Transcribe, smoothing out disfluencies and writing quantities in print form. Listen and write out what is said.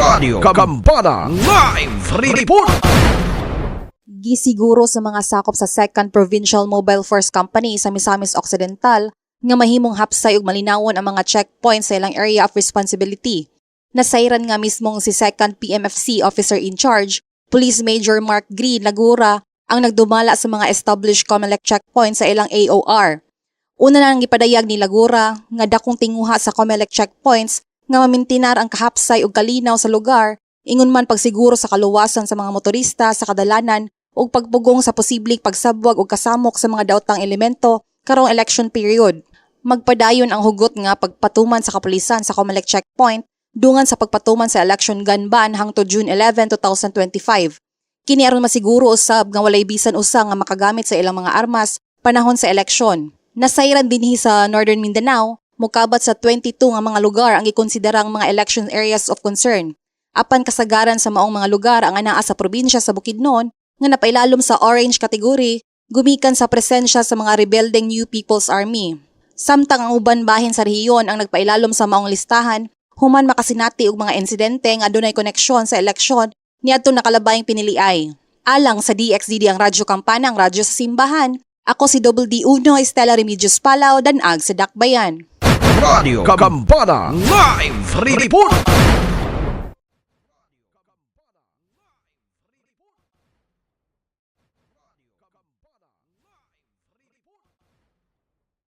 Radio Gambana Live Report. Gisiguro sa mga sakop sa 2nd Provincial Mobile Force Company sa Misamis Occidental nga mahimong hapsay ug malinawon ang mga checkpoints sa ilang area of responsibility. Nasayran nga mismong si 2nd PMFC Officer in Charge, Police Major Mark Green Lagura, ang nagdumala sa mga established COMELEC checkpoints sa ilang AOR. Una na nang ipadayag ni Lagura nga dakong tinguha sa COMELEC checkpoints nga mamintinar ang kahapsay ug kalinaw sa lugar, ingon man pagsiguro sa kaluwasan sa mga motorista sa kadalanan ug pagpugong sa posibleng pagsabwag ug kasamok sa mga daotang elemento karong election period. Magpadayon ang hugot nga pagpatuman sa kapulisan sa COMELEC checkpoint dungan sa pagpatuman sa election gun ban hangtod June 11, 2025. Kini aron masiguro usab nga walay bisan usa nga makagamit sa ilang mga armas panahon sa eleksyon. Nasayran dinhi sa Northern Mindanao, mukabat sa 22 nga mga lugar ang gikonsiderang mga election areas of concern. Apan kasagaran sa maong mga lugar ang anaa sa probinsya sa Bukidnon nga napailalom sa orange category, gumikan sa presensya sa mga rebelding New People's Army. Samtang ang uban bahin sa rehiyon ang nagpailalom sa maong listahan, human makasinati og mga insidente nga adunay koneksyon sa eleksyon niadtong nakalabayng piniliay. Alang sa DXDD ang Radyo Kampana, ang radyo sa simbahan. Ako si Double D Uno Estela Remedios Palao, danag sa Dakbayan. Radio Gambana Live Report.